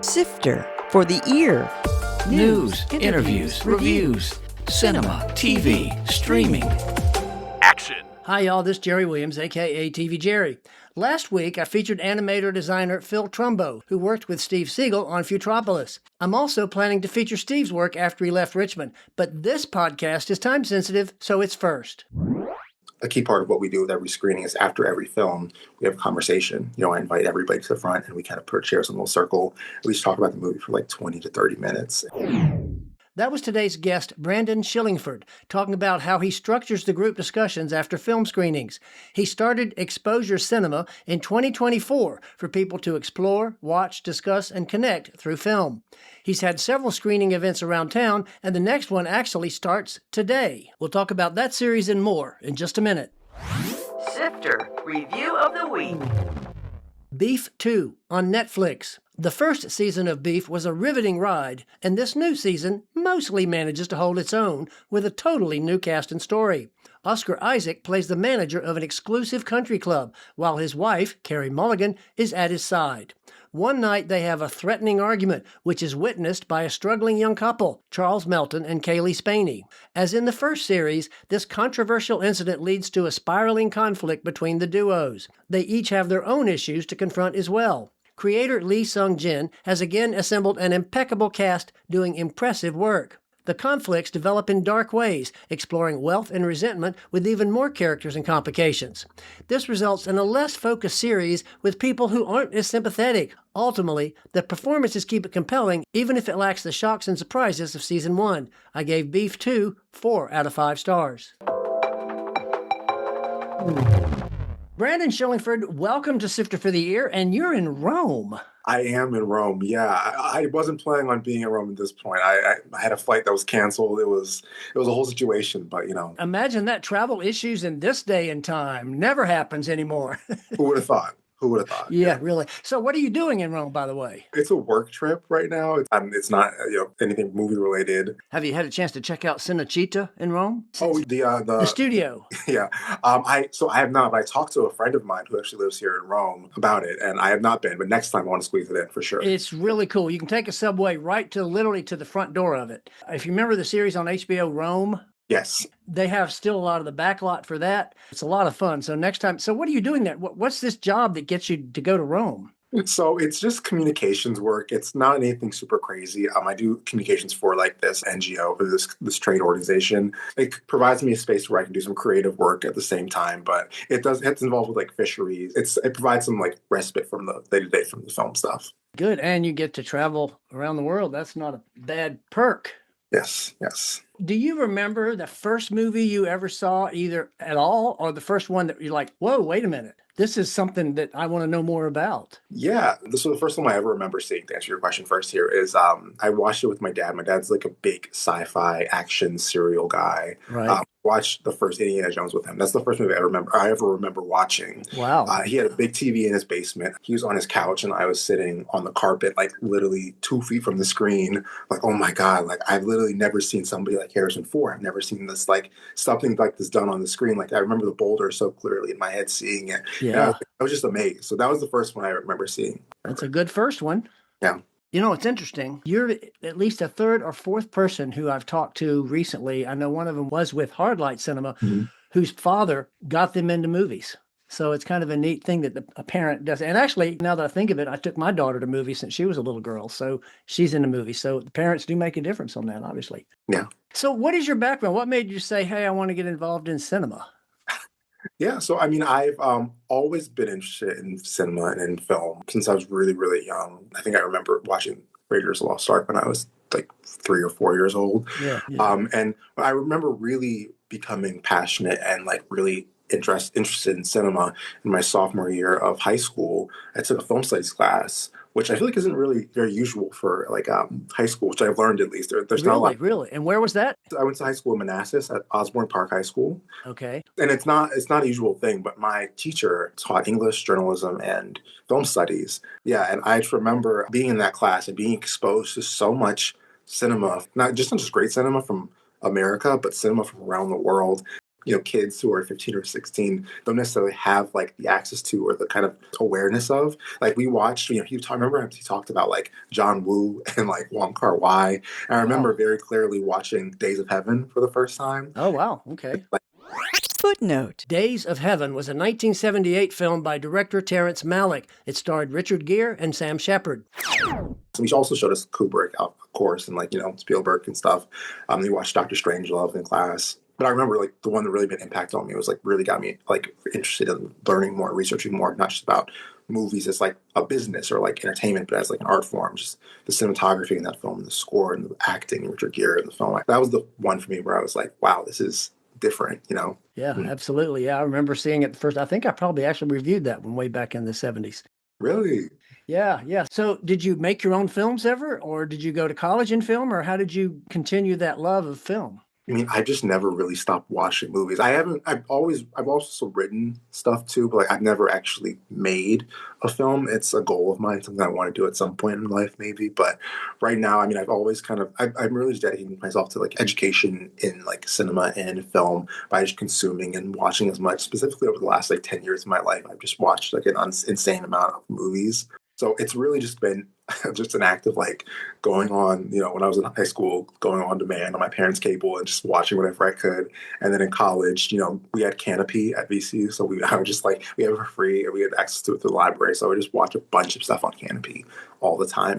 Sifter for the ear. News, interviews, reviews, cinema, TV, streaming. Action. Hi y'all, this is Jerry Williams, aka TV Jerry. Last week, I featured animator designer Phil Trumbo, who worked with Steve Siegel on Futropolis. I'm also planning to feature Steve's work after he left Richmond, but this podcast is time sensitive, so it's first. A key part of what we do with every screening is after every film, we have a conversation. I invite everybody to the front and we kind of put chairs in a little circle. We just talk about the movie for like 20 to 30 minutes. That was today's guest, Brandon Shillingford, talking about how he structures the group discussions after film screenings. He started Exposure Cinema in 2024 for people to explore, watch, discuss, and connect through film. He's had several screening events around town, and the next one actually starts today. We'll talk about that series and more in just a minute. Sifter Review of the Week. Beef 2 on Netflix. The first season of Beef was a riveting ride, and this new season mostly manages to hold its own with a totally new cast and story. Oscar Isaac plays the manager of an exclusive country club, while his wife, Carey Mulligan, is at his side. One night they have a threatening argument, which is witnessed by a struggling young couple, Charles Melton and Kaylee Spaney. As in the first series, this controversial incident leads to a spiraling conflict between the duos. They each have their own issues to confront as well. Creator Lee Sung-jin has again assembled an impeccable cast doing impressive work. The conflicts develop in dark ways, exploring wealth and resentment with even more characters and complications. This results in a less focused series with people who aren't as sympathetic. Ultimately, the performances keep it compelling, even if it lacks the shocks and surprises of Season 1. I gave Beef 2 4 out of 5 stars. Brandon Shillingford, welcome to Sifter for the Ear, and you're in Rome. I am in Rome. Yeah, I wasn't planning on being in Rome at this point. I had a flight that was canceled. It was a whole situation, but Imagine that. Travel issues in this day and time never happens anymore. Who would have thought? Who would have thought? Yeah, really. So what are you doing in Rome, by the way? It's a work trip right now. It's not anything movie related. Have you had a chance to check out Cinecittà in Rome? Oh, the studio. Yeah. I have not, but I talked to a friend of mine who actually lives here in Rome about it, and I have not been, but next time I want to squeeze it in for sure. It's really cool. You can take a subway literally to the front door of it. If you remember the series on HBO, Rome, yes. they have still a lot of the backlot for that. It's a lot of fun. So next time, what are you doing there? What's this job that gets you to go to Rome? So it's just communications work. It's not anything super crazy. I do communications for like this NGO, or this trade organization. It provides me a space where I can do some creative work at the same time, but it's involved with like fisheries. It provides some like respite from the day-to-day from the film stuff. Good. And you get to travel around the world. That's not a bad perk. Yes. Do you remember the first movie you ever saw, either at all, or the first one that you're like, whoa, wait a minute, this is something that I want to know more about? Yeah, this was the first one I ever remember seeing, to answer your question first here, is I watched it with my dad. My dad's like a big sci-fi action serial guy. Right. Watched the first Indiana Jones with him. That's the first movie I ever remember watching. Wow. He had a big TV in his basement. He was on his couch and I was sitting on the carpet, like literally 2 feet from the screen. Like, oh my God, like I've literally never seen somebody like Harrison Ford. I've never seen this, like something like this done on the screen. Like I remember the boulder so clearly in my head seeing it. Yeah. I was just amazed. So that was the first one I remember seeing. That's a good first one. Yeah. It's interesting. You're at least a third or fourth person who I've talked to recently. I know one of them was with Hardlight Cinema, whose father got them into movies. So it's kind of a neat thing that a parent does. And actually, now that I think of it, I took my daughter to movies since she was a little girl. So she's into movies. So the parents do make a difference on that, obviously. Yeah. So what is your background? What made you say, hey, I want to get involved in cinema? Yeah, so I've always been interested in cinema and in film since I was really, really young. I think I remember watching Raiders of the Lost Ark when I was like 3 or 4 years old. Yeah. And I remember really becoming passionate and like really interested in cinema in my sophomore year of high school. I took a film studies class, which I feel like isn't really very usual for like high school, which I've learned at least. There's not a lot. Really? And where was that? I went to high school in Manassas at Osborne Park High School. Okay. And it's not a usual thing, but my teacher taught English, journalism, and film studies. Yeah, and I just remember being in that class and being exposed to so much cinema, not just great cinema from America, but cinema from around the world. kids who are 15 or 16 don't necessarily have like the access to or the kind of awareness of. Like we watched, remember he talked about like John Woo and like Wong Kar-wai. And I remember Wow. very clearly watching Days of Heaven for the first time. Oh, wow. Okay. Footnote. Days of Heaven was a 1978 film by director Terrence Malick. It starred Richard Gere and Sam Shepard. So he also showed us Kubrick, of course, and like, Spielberg and stuff. We watched Dr. Strangelove in class. But I remember like the one that really made an impact on me was like really got me like interested in learning more, researching more, not just about movies as like a business or like entertainment, but as like an art form. Just the cinematography in that film, the score and the acting, Richard Gere in the film. Like, that was the one for me where I was like, wow, this is different. Yeah, Mm. absolutely. Yeah, I remember seeing it first. I think I probably actually reviewed that one way back in the 70s. Really? Yeah, yeah. So did you make your own films ever, or did you go to college in film, or how did you continue that love of film? I mean, I just never really stopped watching movies. I've also written stuff too, but like I've never actually made a film. It's a goal of mine, something I want to do at some point in life, maybe. But right now, I mean, I'm really just dedicating myself to like education in like cinema and film by just consuming and watching as much. Specifically over the last like 10 years of my life, I've just watched like an insane amount of movies. So it's really just been just an act of like going on, when I was in high school, going on demand on my parents' cable and just watching whatever I could. And then in college, we had Canopy at VC. So I would just like, we have it for free and we had access to it through the library. So I would just watch a bunch of stuff on Canopy all the time.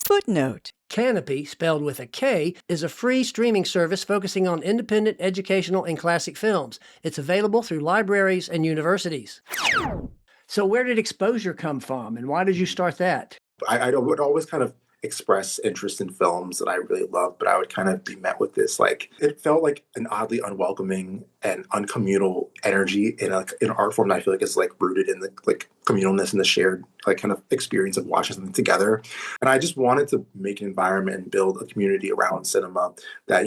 Footnote. Canopy, spelled with a K, is a free streaming service focusing on independent, educational, and classic films. It's available through libraries and universities. So where did exposure come from, and why did you start that? I would always kind of express interest in films that I really loved, but I would kind of be met with this like it felt like an oddly unwelcoming and uncommunal energy in an art form that I feel like is like rooted in the like communalness and the shared like kind of experience of watching something together. And I just wanted to make an environment and build a community around cinema that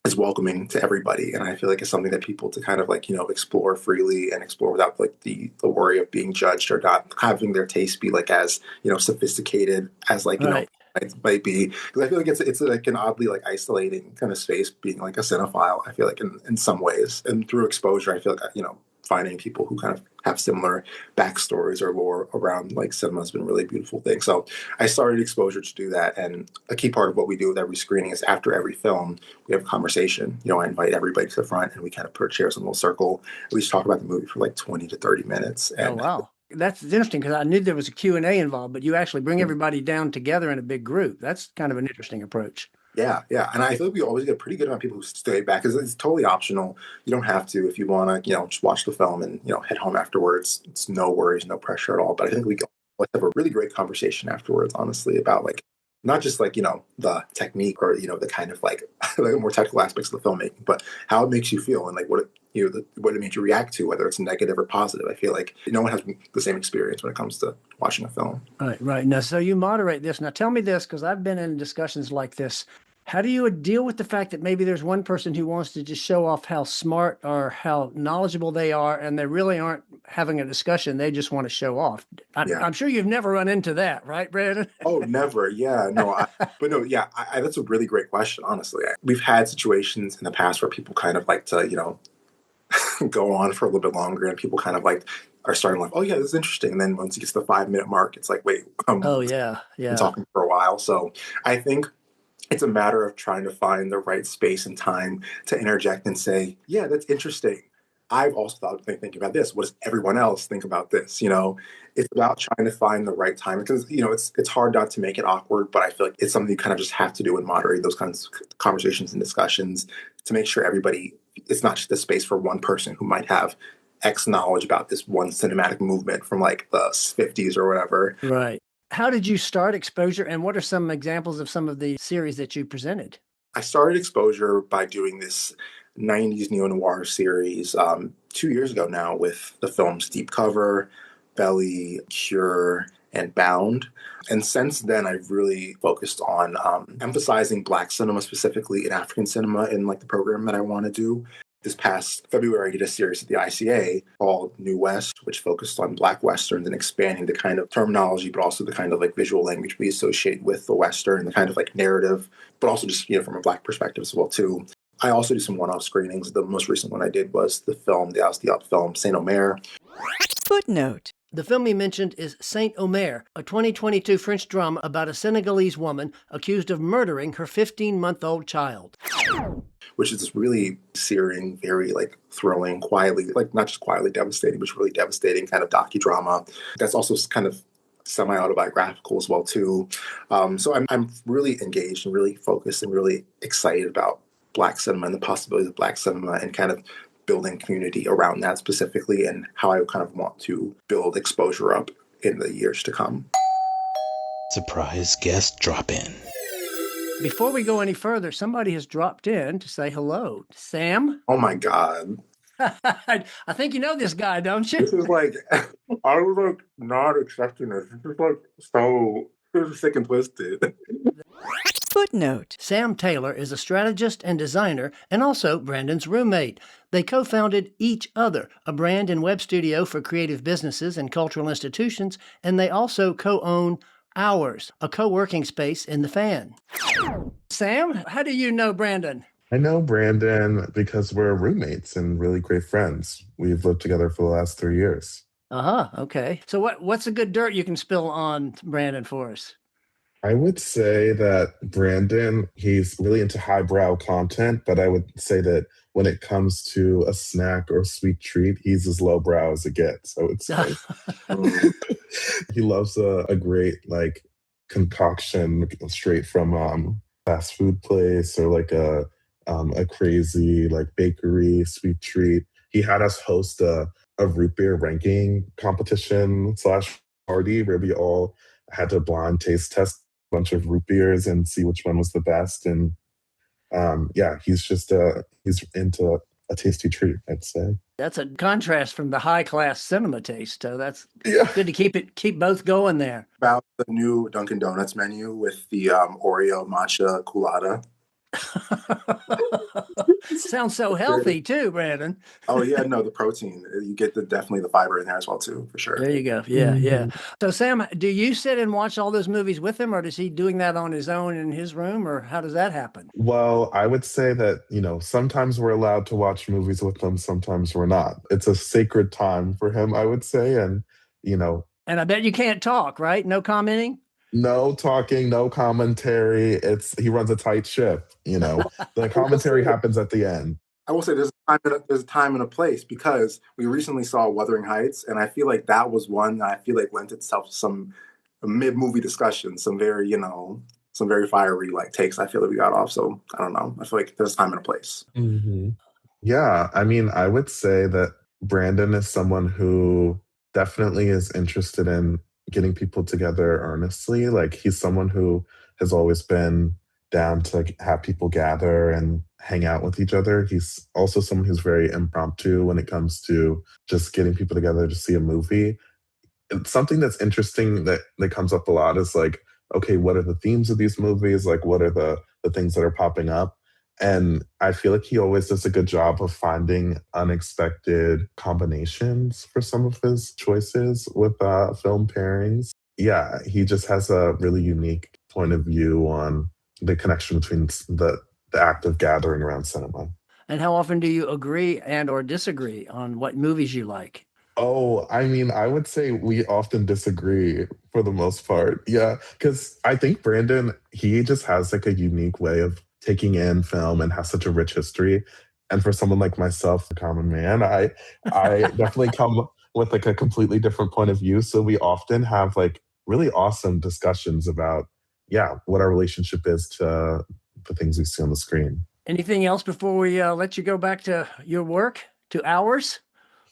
is welcoming to everybody. And I feel like it's something that people to kind of like explore freely and explore without like the worry of being judged or not having their taste be like as sophisticated as like Right. it might be, because I feel like it's like an oddly like isolating kind of space being like a cinephile. I feel like in some ways, and through exposure, I feel like finding people who kind of have similar backstories or lore around like cinema has been a really beautiful thing. So I started exposure to do that, and a key part of what we do with every screening is after every film we have a conversation. I invite everybody to the front and we kind of put chairs in a little circle. We just talk about the movie for like 20 to 30 minutes. And Oh, wow. That's interesting because I knew there was a Q&A involved, but you actually bring everybody down together in a big group. That's kind of an interesting approach. Yeah, yeah. And I feel like we always get a pretty good amount of people who stay back because it's totally optional. You don't have to if you want to, just watch the film and, head home afterwards. It's no worries, no pressure at all. But I think we always have a really great conversation afterwards, honestly, about like, not just like, the technique or, the kind of like the more technical aspects of the filmmaking, but how it makes you feel and like what what it made you react to, whether it's negative or positive. I feel like no one has the same experience when it comes to watching a film. Right. Now, so you moderate this. Now, tell me this, because I've been in discussions like this. How do you deal with the fact that maybe there's one person who wants to just show off how smart or how knowledgeable they are, and they really aren't having a discussion? They just want to show off. Yeah. I'm sure you've never run into that, right, Brandon? Oh, never. Yeah, no. But no, yeah, that's a really great question, honestly. We've had situations in the past where people kind of like to, go on for a little bit longer and people kind of like are starting like, oh, yeah, this is interesting. And then once it gets to the 5-minute mark, it's like, wait, Oh, yeah. been talking for a while. So I think it's a matter of trying to find the right space and time to interject and say, yeah, that's interesting. I've also thought thinking about this. What does everyone else think about this? It's about trying to find the right time because it's hard not to make it awkward, but I feel like it's something you kind of just have to do and moderate those kinds of conversations and discussions to make sure everybody. It's not just a space for one person who might have X knowledge about this one cinematic movement from like the 50s or whatever. Right. How did you start Exposure, and what are some examples of some of the series that you presented? I started Exposure by doing this 90s neo-noir series 2 years ago now with the films Deep Cover, Belly, Cure, and Bound. And since then, I've really focused on emphasizing Black cinema, specifically in African cinema, in like the program that I want to do. This past February, I did a series at the ICA called New West, which focused on Black Westerns and expanding the kind of terminology, but also the kind of like visual language we associate with the Western, the kind of like narrative, but also just, from a Black perspective as well, too. I also do some one-off screenings. The most recent one I did was the art film Saint Omer. Footnote. The film he mentioned is Saint Omer, a 2022 French drama about a Senegalese woman accused of murdering her 15-month-old child. Which is this really searing, very like thrilling, quietly, like not just quietly devastating, but really devastating kind of docudrama. That's also kind of semi-autobiographical as well too. So I'm really engaged and really focused and really excited about Black cinema and the possibilities of Black cinema and kind of building community around that specifically and how I kind of want to build exposure up in the years to come. Surprise guest drop-in. Before we go any further, somebody has dropped in to say hello. Sam? Oh my God. I think you know this guy, don't you? This is like, I was like not expecting this. This is like so, this is sick and twisted. Footnote. Sam Taylor is a strategist and designer and also Brandon's roommate. They co-founded Each Other, a brand and web studio for creative businesses and cultural institutions, and they also co-own Hours, a co-working space in the Fan. Sam, how do you know Brandon? I know Brandon because we're roommates and really great friends. We've lived together for the last 3 years. Okay. So what's the good dirt you can spill on Brandon for us? I would say that Brandon, he's really into highbrow content, but I would say that when it comes to a snack or sweet treat, he's as lowbrow as it gets, I would say. He loves a great like concoction straight from fast food place or like a crazy like bakery sweet treat. He had us host a root beer ranking competition / party where we all had to blind taste test a bunch of root beers and see which one was the best. And yeah, he's into a tasty treat, I'd say. That's a contrast from the high class cinema taste. So that's good to keep both going there. About the new Dunkin' Donuts menu with the Oreo matcha colada. Sounds so healthy too, Brandon. Oh yeah, no, the protein. You get definitely the fiber in there as well too, for sure. There you go. Yeah. So Sam, do you sit and watch all those movies with him, or is he doing that on his own in his room, or how does that happen? Well, I would say that, sometimes we're allowed to watch movies with him, sometimes we're not. It's a sacred time for him, I would say. And, And I bet you can't talk, right? No commenting? No talking, no commentary. He runs a tight ship, The commentary happens at the end. I will say there's a time and a place because we recently saw Wuthering Heights, and I feel like that was one that I feel like lent itself to some mid-movie discussion, some very, some very fiery like takes I feel that we got off. So I don't know. I feel like there's a time and a place. Mm-hmm. Yeah, I mean, I would say that Brandon is someone who definitely is interested in getting people together earnestly. Like he's someone who has always been down to have people gather and hang out with each other. He's also someone who's very impromptu when it comes to just getting people together to see a movie. And something that's interesting that comes up a lot is like, okay, what are the themes of these movies? Like, what are the things that are popping up? And I feel like he always does a good job of finding unexpected combinations for some of his choices with film pairings. Yeah, he just has a really unique point of view on the connection between the act of gathering around cinema. And how often do you agree and or disagree on what movies you like? Oh, I mean, I would say we often disagree for the most part. Yeah, because I think Brandon, he just has like a unique way of taking in film and has such a rich history. And for someone like myself, a common man, I definitely come with like a completely different point of view. So we often have like really awesome discussions about, what our relationship is to the things we see on the screen. Anything else before we let you go back to your work, to Hours?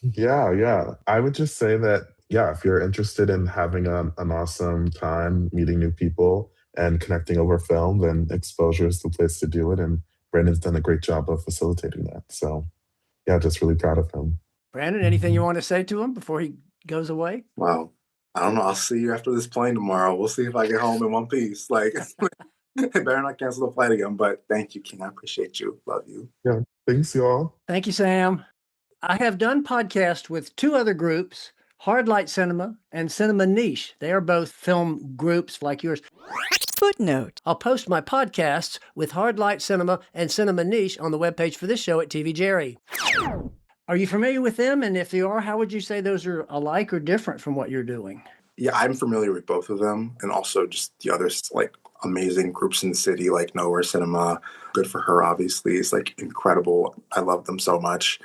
Yeah. I would just say that, if you're interested in having an awesome time meeting new people and connecting over film, then Exposure is the place to do it. And Brandon's done a great job of facilitating that. So, just really proud of him. Brandon, anything you want to say to him before he goes away? Wow. I don't know. I'll see you after this plane tomorrow. We'll see if I get home in one piece. Like, better not cancel the flight again. But thank you, King. I appreciate you. Love you. Yeah. Thanks, y'all. Thank you, Sam. I have done podcasts with two other groups, Hard Light Cinema and Cinema Niche. They are both film groups like yours. Footnote. I'll post my podcasts with Hard Light Cinema and Cinema Niche on the webpage for this show at TV Jerry. Are you familiar with them? And if you are, how would you say those are alike or different from what you're doing? Yeah, I'm familiar with both of them, and also just the others, like amazing groups in the city, like Nowhere Cinema. Good for Her, obviously, is like incredible. I love them so much.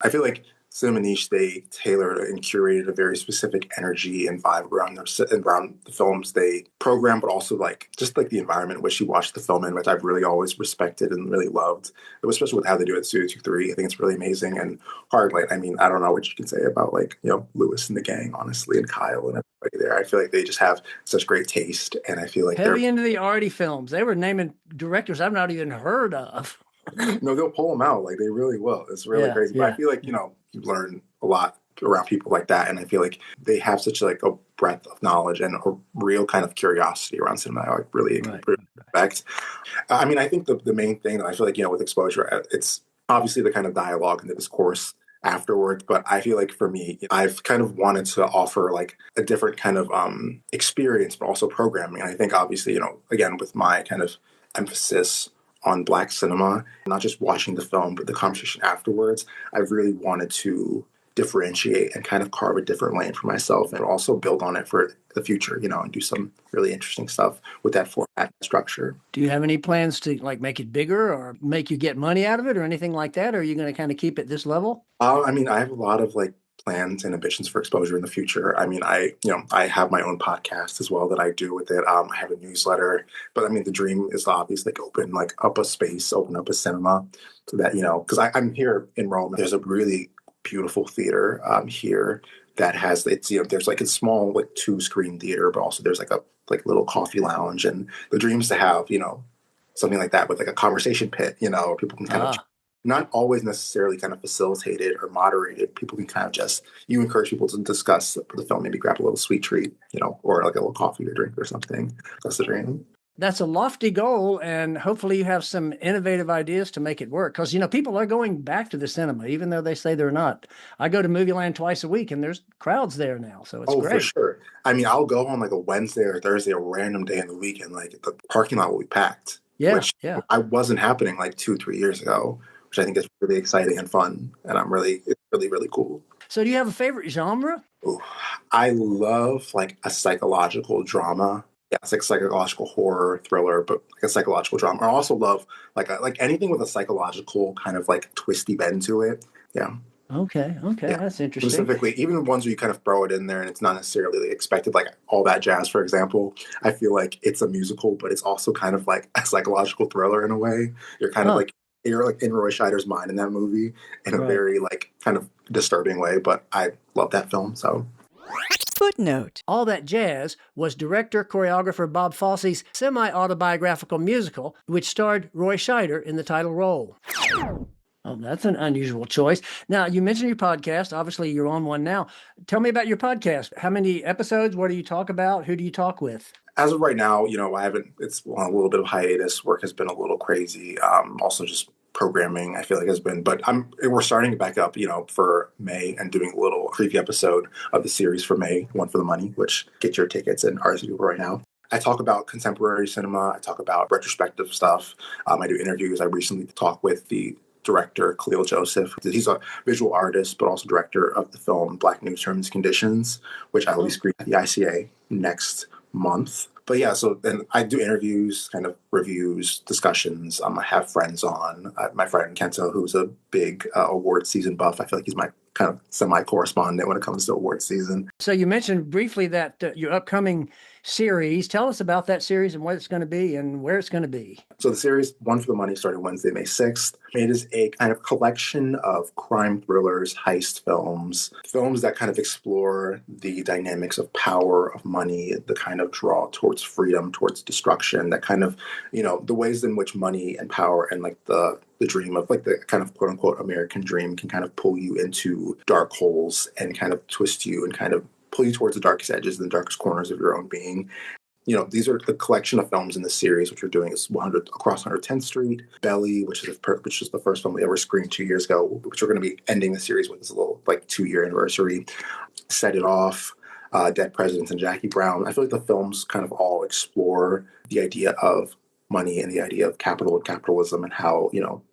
I feel like Cinema Niche, they tailored and curated a very specific energy and vibe around the films they program, but also like just like the environment in which you watch the film in, which I've really always respected and really loved. It was especially with how they do it at Studio 23. I think it's really amazing. And Hard Light, I mean, I don't know what you can say about like, Lewis and the gang, honestly, and Kyle and everybody there. I feel like they just have such great taste, and I feel like heavy into the arty films. They were naming directors I've not even heard of. No, they'll pull them out. Like they really will. It's really crazy. But I feel like, you learn a lot around people like that. And I feel like they have such like a breadth of knowledge and a real kind of curiosity around cinema. I like really respect. I mean, I think the main thing that I feel like, with exposure, it's obviously the kind of dialogue and the discourse afterwards. But I feel like for me, I've kind of wanted to offer like a different kind of experience, but also programming. And I think obviously, again, with my kind of emphasis on Black cinema, not just watching the film, but the conversation afterwards, I really wanted to differentiate and kind of carve a different lane for myself and also build on it for the future, and do some really interesting stuff with that format structure. Do you have any plans to like make it bigger or make you get money out of it or anything like that? Or are you going to kind of keep it this level? I mean, I have a lot of like plans and ambitions for exposure in the future. I mean, I have my own podcast as well that I do with it. I have a newsletter, but I mean, the dream is obviously open up a space, open up a cinema so that, because I'm here in Rome. There's a really beautiful theater here that has, there's like a small, like 2-screen theater, but also there's like a little coffee lounge. And the dream is to have, something like that with like a conversation pit, people can kind of not always necessarily kind of facilitated or moderated. People can kind of you encourage people to discuss the film, maybe grab a little sweet treat, or like a little coffee to drink or something. That's the dream. That's a lofty goal, and hopefully you have some innovative ideas to make it work. Because, people are going back to the cinema, even though they say they're not. I go to Movie Land twice a week, and there's crowds there now, so it's great. For sure. I mean, I'll go on like a Wednesday or Thursday, a random day in the week, and like the parking lot will be packed. Which I wasn't happening like 2-3 years ago, which I think is really exciting and fun, and it's really, really cool. So do you have a favorite genre? Ooh, I love like a psychological drama. Yeah, it's like psychological horror, thriller, but like a psychological drama. I also love like anything with a psychological kind of like twisty bend to it. Yeah. Okay, yeah. That's interesting. Specifically, even the ones where you kind of throw it in there and it's not necessarily expected, like All That Jazz, for example. I feel like it's a musical, but it's also kind of like a psychological thriller in a way. You're kind of like, you're like in Roy Scheider's mind in that movie in a very like kind of disturbing way, but I love that film, so. Footnote. All That Jazz was director-choreographer Bob Fosse's semi-autobiographical musical, which starred Roy Scheider in the title role. Oh, that's an unusual choice. Now, you mentioned your podcast. Obviously, you're on one now. Tell me about your podcast. How many episodes? What do you talk about? Who do you talk with? As of right now, it's on a little bit of hiatus. Work has been a little crazy. Also just programming, I feel like, has been, but we're starting it back up, for May and doing a little preview episode of the series for May, One for the Money, which get your tickets and RSVP right now. I talk about contemporary cinema. I talk about retrospective stuff. I do interviews. I recently talked with the director, Khalil Joseph. He's a visual artist, but also director of the film Black News Terms and Conditions, which I will be screening at the ICA next month. But yeah, so then I do interviews, kind of reviews, discussions. I have friends on. My friend Kento, who's a big award season buff. I feel like he's my kind of semi-correspondent when it comes to award season. So you mentioned briefly that your upcoming series. Tell us about that series and what it's going to be and where it's going to be. So the series One for the Money started Wednesday, May 6th. It is a kind of collection of crime thrillers, heist films that kind of explore the dynamics of power, of money, the kind of draw towards freedom, towards destruction, that kind of, the ways in which money and power and like the dream of like the kind of quote unquote American dream can kind of pull you into dark holes and kind of twist you and kind of pull you towards the darkest edges and the darkest corners of your own being. These are the collection of films in the series, which we're doing is 100 across 110th Street, Belly, which is the first film we ever screened 2 years ago, which we're going to be ending the series with. This a little like 2-year anniversary. Set It Off, Dead Presidents, and Jackie Brown. I feel like the films kind of all explore the idea of money and the idea of capital and capitalism and how,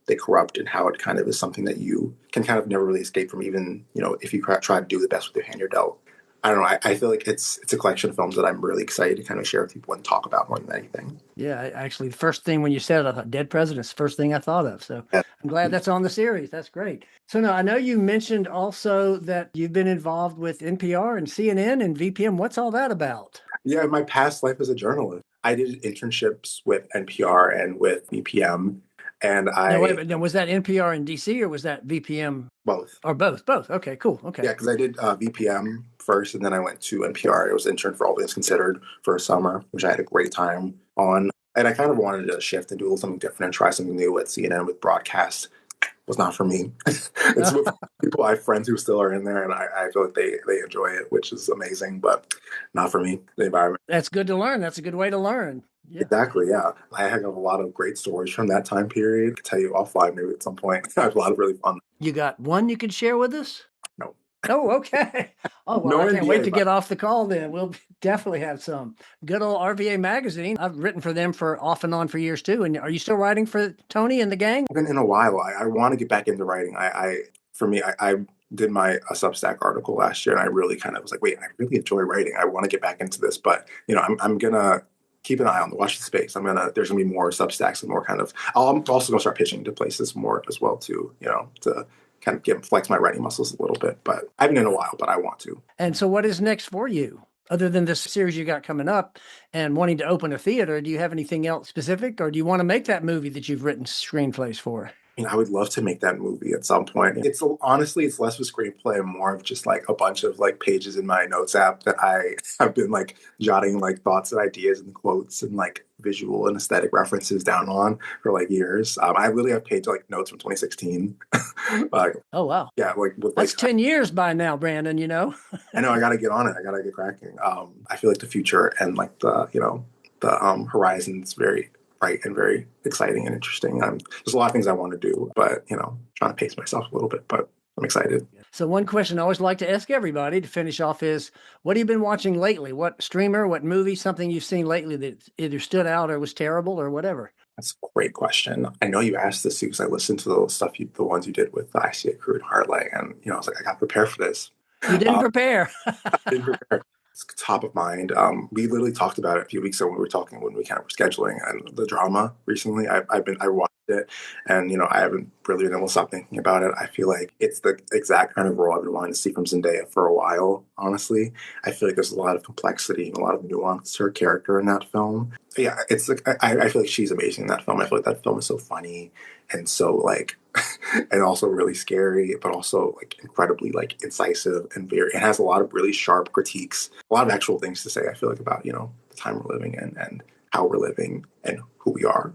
they corrupt and how it kind of is something that you can kind of never really escape from, even, if you try to do the best with your hand you're dealt. I don't know. I feel like it's a collection of films that I'm really excited to kind of share with people and talk about more than anything. Yeah, actually, the first thing when you said it, I thought Dead President's the first thing I thought of. So Yeah. I'm glad that's on the series. That's great. So now I know you mentioned also that you've been involved with NPR and CNN and VPM. What's all that about? Yeah, in my past life as a journalist, I did internships with NPR and with VPM. And Now, wait a minute. Now, was that NPR in DC or was that VPM? Both. Or both? Both. Okay, cool. Okay. Yeah, because I did VPM first, and then I went to NPR. I was intern for All Things Considered for a summer, which I had a great time on. And I kind of wanted to shift and do something different and try something new at CNN with broadcast. It was not for me. It's with people, I have friends who still are in there, and I feel like they enjoy it, which is amazing, but not for me, the environment. That's good to learn. That's a good way to learn. Yeah. Exactly, yeah. I have a lot of great stories from that time period. I could tell you offline maybe at some point. I have a lot of really fun. You got one you could share with us? No. Oh, okay. Oh, well, No I can't NDA, wait to but- get off the call then. We'll definitely have some. Good old RVA Magazine. I've written for them for off and on for years too. And are you still writing for Tony and the gang? Been in a while. I want to get back into writing. I did my Substack article last year, and I really kind of was like, wait, I really enjoy writing. I want to get back into this, but I'm gonna keep an eye on watch the space. There's gonna be more Substacks and more kind of. I'm also gonna start pitching to places more as well too. To kind of flex my writing muscles a little bit. But I haven't in a while, but I want to. And so, what is next for you? Other than this series you got coming up and wanting to open a theater, do you have anything else specific, or do you want to make that movie that you've written screenplays for? I would love to make that movie at some point. It's honestly, it's less of a screenplay and more of just like a bunch of like pages in my notes app that I have been like jotting like thoughts and ideas and quotes and like visual and aesthetic references down on for like years. I literally have page like notes from 2016. Oh, wow. Yeah. That's 10 years by now, Brandon, I know I got to get on it. I got to get cracking. I feel like the future and like the horizon's very bright and very exciting and interesting. There's a lot of things I want to do, but, trying to pace myself a little bit, but I'm excited. So one question I always like to ask everybody to finish off is, what have you been watching lately? What streamer, what movie, something you've seen lately that either stood out or was terrible or whatever? That's a great question. I know you asked this too because I listened to the ones you did with the ICA crew and Hartley, and, I was like, I got to prepare for this. You didn't prepare. I didn't prepare. It's top of mind. We literally talked about it a few weeks ago when we kind of were scheduling, and the drama recently. I watched it, and I haven't really been able to stop thinking about it. I feel like it's the exact kind of role I've been wanting to see from Zendaya for a while. Honestly, I feel like there's a lot of complexity and a lot of nuance to her character in that film. But yeah, it's like I feel like she's amazing in that film. I feel like that film is so funny and so like, and also really scary, but also like incredibly like incisive and it has a lot of really sharp critiques, a lot of actual things to say. I feel like about the time we're living in and how we're living and who we are.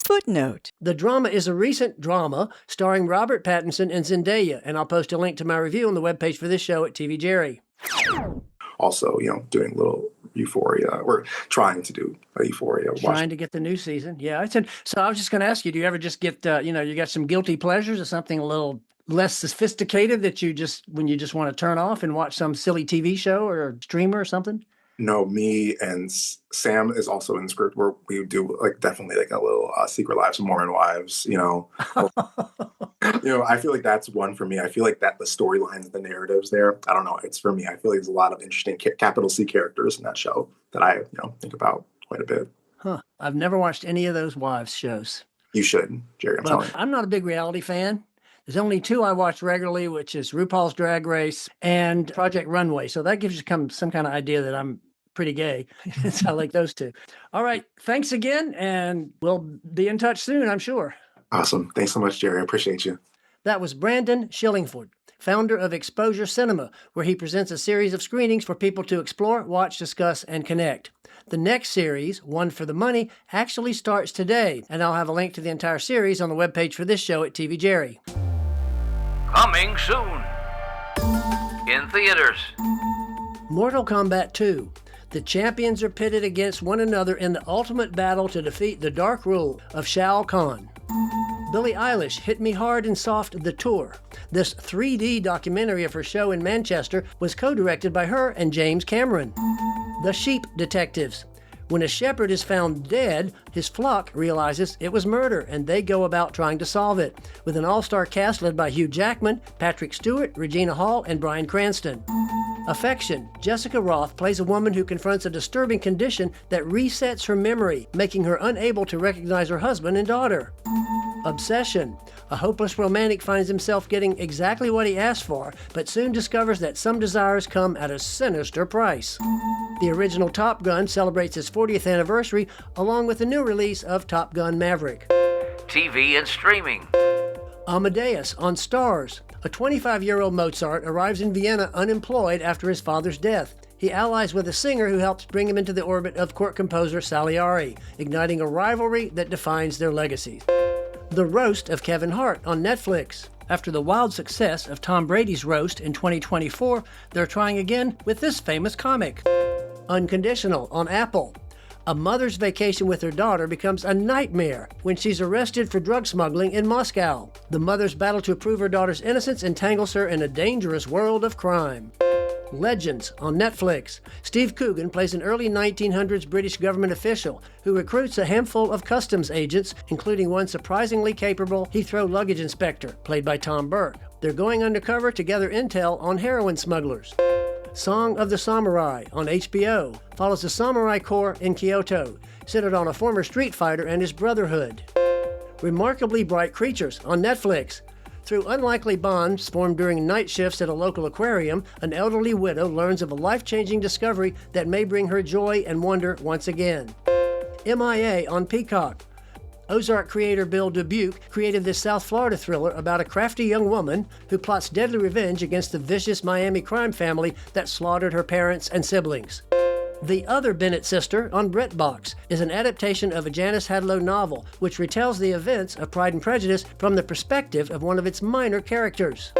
Footnote. The drama is a recent drama starring Robert Pattinson and Zendaya, and I'll post a link to my review on the webpage for this show at TV Jerry. Also, doing a little Euphoria. We're trying to do a Euphoria. Trying to get the new season. Yeah. So I was just going to ask you, do you ever just get, you got some guilty pleasures or something a little less sophisticated that when you just want to turn off and watch some silly TV show or streamer or something? No, me and Sam is also in the script where we do like definitely like a little Secret Lives of Mormon Wives, I feel like that's one for me. I feel like that the storylines, the narratives there, I don't know. It's for me. I feel like there's a lot of interesting capital C characters in that show that I, think about quite a bit. Huh. I've never watched any of those wives shows. You should, Jerry. I'm telling you. I'm not a big reality fan. There's only two I watch regularly, which is RuPaul's Drag Race and Project Runway. So that gives you some kind of idea that I'm pretty gay. So I like those two. All right. Thanks again. And we'll be in touch soon, I'm sure. Awesome. Thanks so much, Jerry. I appreciate you. That was Brandon Shillingford, founder of Exposure Cinema, where he presents a series of screenings for people to explore, watch, discuss, and connect. The next series, One for the Money, actually starts today, and I'll have a link to the entire series on the webpage for this show at TV Jerry. Coming soon. In theaters. Mortal Kombat 2. The champions are pitted against one another in the ultimate battle to defeat the dark rule of Shao Kahn. Billie Eilish hit me hard and soft the tour. This 3D documentary of her show in Manchester was co-directed by her and James Cameron. The Sheep Detectives. When a shepherd is found dead, his flock realizes it was murder, and they go about trying to solve it, with an all-star cast led by Hugh Jackman, Patrick Stewart, Regina Hall, and Bryan Cranston. Affection. Jessica Roth plays a woman who confronts a disturbing condition that resets her memory, making her unable to recognize her husband and daughter. Obsession. A hopeless romantic finds himself getting exactly what he asked for, but soon discovers that some desires come at a sinister price. The original Top Gun celebrates its 40th anniversary, along with the new release of Top Gun Maverick. TV and streaming. Amadeus on Starz. A 25-year-old Mozart arrives in Vienna unemployed after his father's death. He allies with a singer who helps bring him into the orbit of court composer Salieri, igniting a rivalry that defines their legacies. The Roast of Kevin Hart on Netflix. After the wild success of Tom Brady's roast in 2024, they're trying again with this famous comic. Unconditional on Apple. A mother's vacation with her daughter becomes a nightmare when she's arrested for drug smuggling in Moscow. The mother's battle to prove her daughter's innocence entangles her in a dangerous world of crime. Legends on Netflix. Steve Coogan plays an early 1900s British government official who recruits a handful of customs agents, including one surprisingly capable Heathrow luggage inspector, played by Tom Burke. They're going undercover to gather intel on heroin smugglers. Song of the Samurai on HBO follows the samurai corps in Kyoto, centered on a former street fighter and his brotherhood. Remarkably Bright Creatures on Netflix. Through unlikely bonds formed during night shifts at a local aquarium, an elderly widow learns of a life-changing discovery that may bring her joy and wonder once again. MIA on Peacock. Ozark creator Bill Dubuque created this South Florida thriller about a crafty young woman who plots deadly revenge against the vicious Miami crime family that slaughtered her parents and siblings. The Other Bennett Sister on BritBox is an adaptation of a Janice Hadlow novel, which retells the events of Pride and Prejudice from the perspective of one of its minor characters.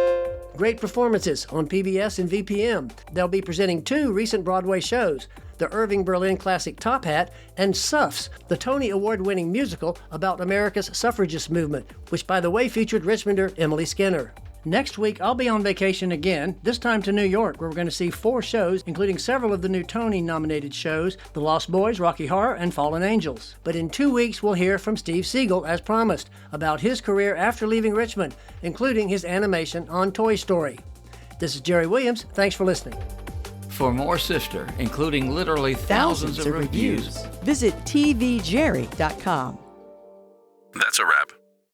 Great performances on PBS and VPM. They'll be presenting 2 recent Broadway shows, the Irving Berlin classic Top Hat, and Suffs, the Tony Award-winning musical about America's suffragist movement, which, by the way, featured Richmonder Emily Skinner. Next week, I'll be on vacation again, this time to New York, where we're going to see 4 shows, including several of the new Tony-nominated shows, The Lost Boys, Rocky Horror, and Fallen Angels. But in 2 weeks, we'll hear from Steve Siegel, as promised, about his career after leaving Richmond, including his animation on Toy Story. This is Jerry Williams. Thanks for listening. For more Sister, including literally thousands of reviews, Visit tvjerry.com. That's a wrap.